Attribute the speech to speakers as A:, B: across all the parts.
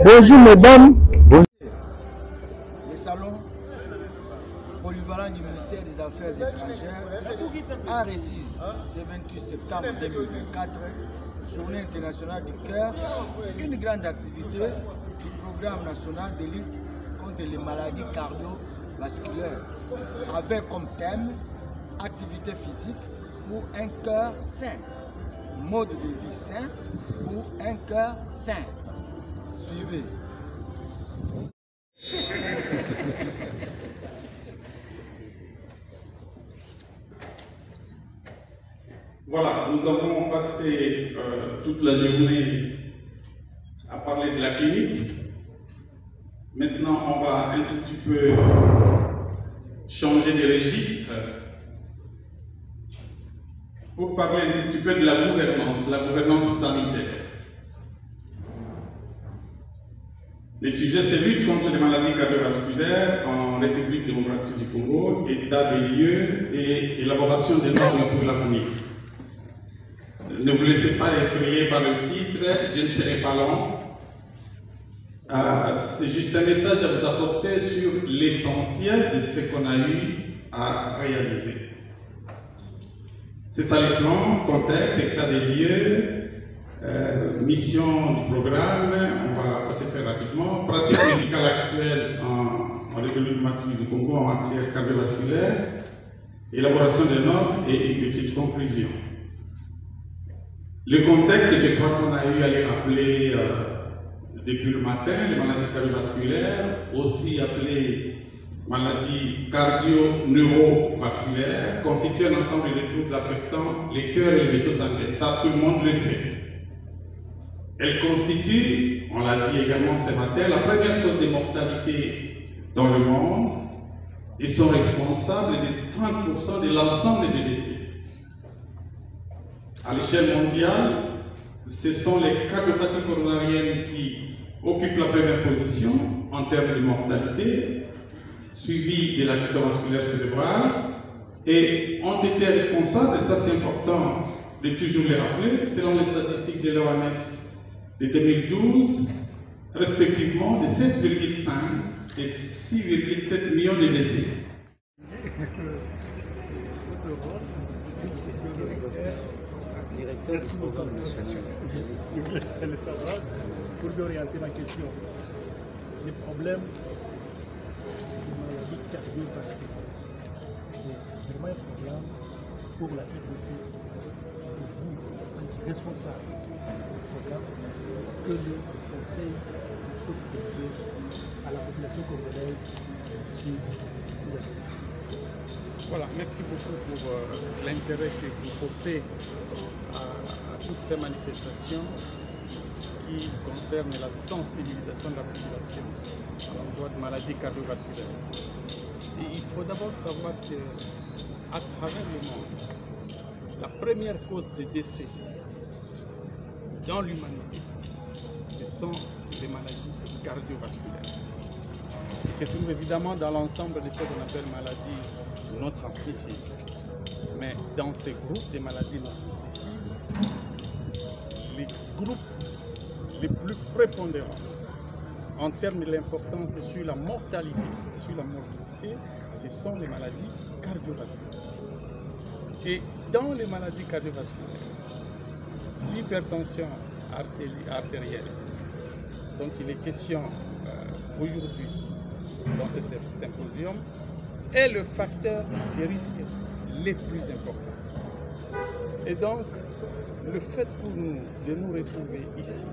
A: Bonjour mesdames. Bonjour.
B: Le salon polyvalent du ministère des Affaires étrangères a reçu ce 28 septembre 2024, Journée internationale du cœur, une grande activité du programme national de lutte contre les maladies cardiovasculaires, avec comme thème activité physique pour un cœur sain, mode de vie sain pour un cœur sain. Suivez.
C: Voilà, nous avons passé toute la journée à parler de la clinique. Maintenant, on va un tout petit peu changer de registre pour parler un tout petit peu de la gouvernance sanitaire. Le sujet, c'est lutte contre les maladies cardiovasculaires en République démocratique du Congo, état des lieux et élaboration des normes pour l'avenir. Ne vous laissez pas effrayer par le titre, je ne serai pas long. C'est juste un message à vous apporter sur l'essentiel de ce qu'on a eu à réaliser. C'est ça le plan, contexte, état des lieux, mission du programme, on va passer très rapidement. Pratique médicale actuelle en République démocratique du Congo en matière cardiovasculaire, élaboration des normes et une petite conclusion. Le contexte, je crois qu'on a eu à les rappeler depuis le matin, les maladies cardiovasculaires, aussi appelées maladies cardio-neurovasculaires, constituent un ensemble de troubles affectant les cœurs et les vaisseaux sanguins. Ça, tout le monde le sait. Elles constituent, on l'a dit également ce matin, la première cause de mortalité dans le monde et sont responsables de 30% de l'ensemble des décès. À l'échelle mondiale, ce sont les cardiopathies coronariennes qui occupent la première position en termes de mortalité, suivies de l'accident vasculaire cérébral, et ont été responsables, et ça c'est important de toujours les rappeler, selon les statistiques de l'OMS de 2012, respectivement de 7,5 et 6,7 millions de décès.
D: Merci beaucoup. Je vous laisserai le savoir pour lui orienter ma question. Les problèmes de maladies cardiovasculaires, c'est vraiment un problème pour la RDC, pour vous, en tant que responsable de ce programme, que le Conseil peut offrir à la population congolaise sur ces aspects.
E: Voilà, merci beaucoup pour l'intérêt que vous portez à toutes ces manifestations qui concernent la sensibilisation de la population à l'endroit de maladies cardiovasculaires. Et il faut d'abord savoir qu'à travers le monde, la première cause de décès dans l'humanité, ce sont les maladies cardiovasculaires. Il se trouve évidemment dans l'ensemble de ce qu'on appelle maladies non transmissibles. Mais dans ces groupes de maladies non transmissibles, les groupes les plus prépondérants en termes de l'importance sur la mortalité et sur la morbidité, ce sont les maladies cardiovasculaires. Et dans les maladies cardiovasculaires, l'hypertension artérielle, dont il est question aujourd'hui dans ce symposium, est le facteur de risque les plus importants. Et donc, le fait pour nous de nous retrouver ici,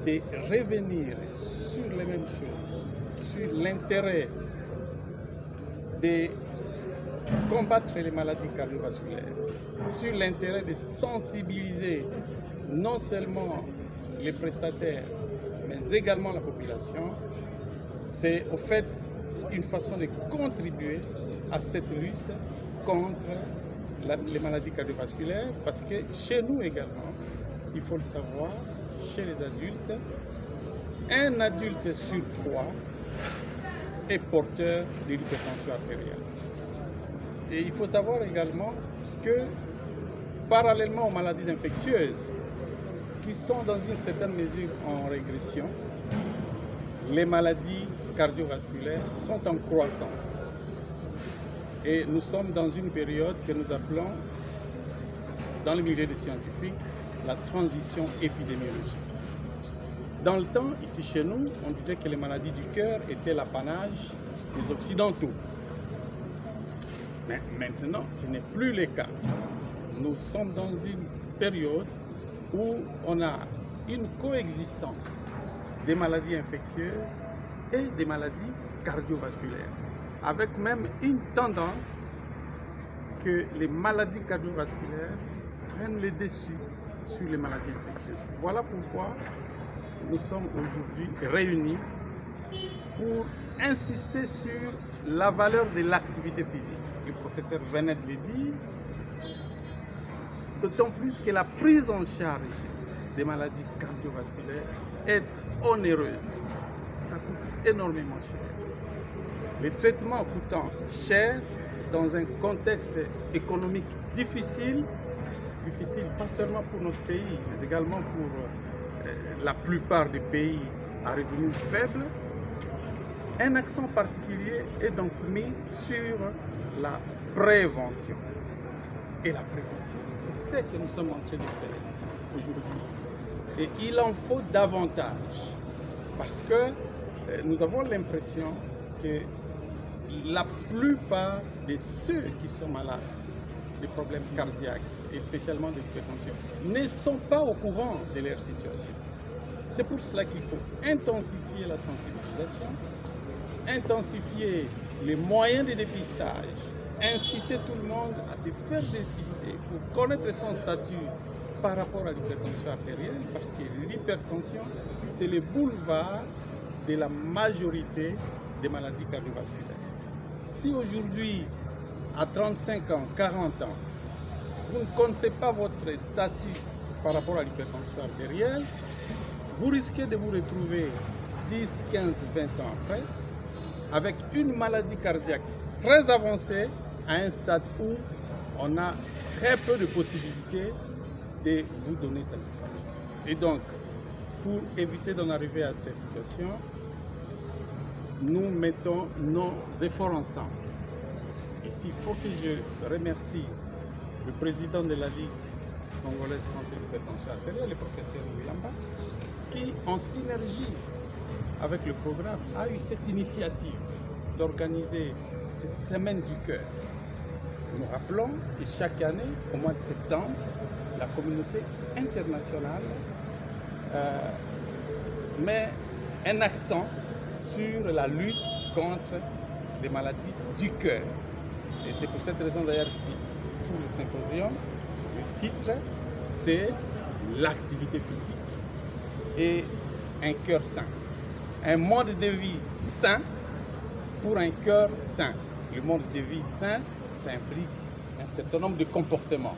E: de revenir sur les mêmes choses, sur l'intérêt de combattre les maladies cardiovasculaires, sur l'intérêt de sensibiliser non seulement les prestataires, mais également la population, c'est au fait une façon de contribuer à cette lutte contre les maladies cardiovasculaires, parce que chez nous également, il faut le savoir, chez les adultes, un adulte sur 3 est porteur de l'hypertension artérielle. Et il faut savoir également que, parallèlement aux maladies infectieuses qui sont dans une certaine mesure en régression. Les maladies cardiovasculaires sont en croissance. Et nous sommes dans une période que nous appelons, dans le milieu des scientifiques, la transition épidémiologique. Dans le temps, ici chez nous, on disait que les maladies du cœur étaient l'apanage des Occidentaux. Mais maintenant, ce n'est plus le cas. Nous sommes dans une période où on a une coexistence des maladies infectieuses et des maladies cardiovasculaires, avec même une tendance que les maladies cardiovasculaires prennent le dessus sur les maladies infectieuses. Voilà pourquoi nous sommes aujourd'hui réunis pour insister sur la valeur de l'activité physique. Le professeur venait de le dire, d'autant plus que la prise en charge des maladies cardiovasculaires est onéreuse. Ça coûte énormément cher. Les traitements coûtant cher dans un contexte économique difficile pas seulement pour notre pays, mais également pour la plupart des pays à revenus faibles, un accent particulier est donc mis sur la prévention. Et la prévention, c'est ce que nous sommes en train de faire aujourd'hui. Et il en faut davantage, parce que nous avons l'impression que la plupart de ceux qui sont malades des problèmes cardiaques, et spécialement de l'hypertension, ne sont pas au courant de leur situation. C'est pour cela qu'il faut intensifier la sensibilisation, intensifier les moyens de dépistage, inciter tout le monde à se faire dépister pour connaître son statut par rapport à l'hypertension artérielle, parce que l'hypertension, c'est le boulevard de la majorité des maladies cardiovasculaires. Si aujourd'hui, à 35 ans, 40 ans, vous ne connaissez pas votre statut par rapport à l'hypertension artérielle, vous risquez de vous retrouver 10, 15, 20 ans après avec une maladie cardiaque très avancée à un stade où on a très peu de possibilités de vous donner satisfaction. Et donc, pour éviter d'en arriver à cette situation, nous mettons nos efforts ensemble. Ici, il faut que je remercie le président de la Ligue congolaise contre l'hypertension artérielle, le professeur Wilamba, qui, en synergie avec le programme, a eu cette initiative d'organiser cette semaine du cœur. Nous rappelons que chaque année, au mois de septembre, la communauté internationale met un accent sur la lutte contre les maladies du cœur. Et c'est pour cette raison d'ailleurs que pour le symposium, le titre, c'est l'activité physique et un cœur sain. Un mode de vie sain pour un cœur sain. Le mode de vie sain, ça implique un certain nombre de comportements.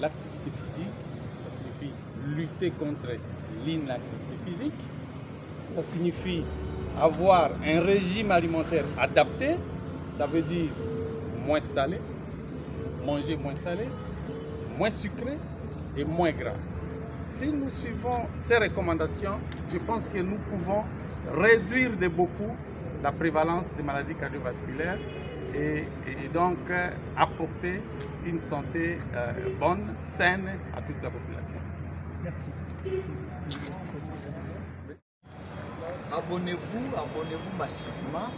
E: L'activité physique, ça signifie lutter contre l'inactivité physique. Ça signifie avoir un régime alimentaire adapté. Ça veut dire moins salé, manger moins salé, moins sucré et moins gras. Si nous suivons ces recommandations, je pense que nous pouvons réduire de beaucoup la prévalence des maladies cardiovasculaires et donc apporter une santé bonne, saine à toute la population.
D: Merci.
B: Abonnez-vous massivement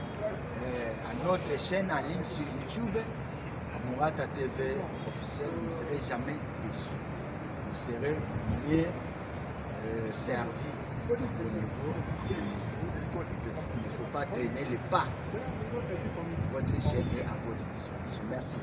B: à notre chaîne en ligne sur YouTube, Mourata TV officiel. Vous ne serez jamais déçus. Vous serez mieux servi. Abonnez-vous. Il ne faut pas traîner les pas. Votre chaîne est à votre disposition. Merci.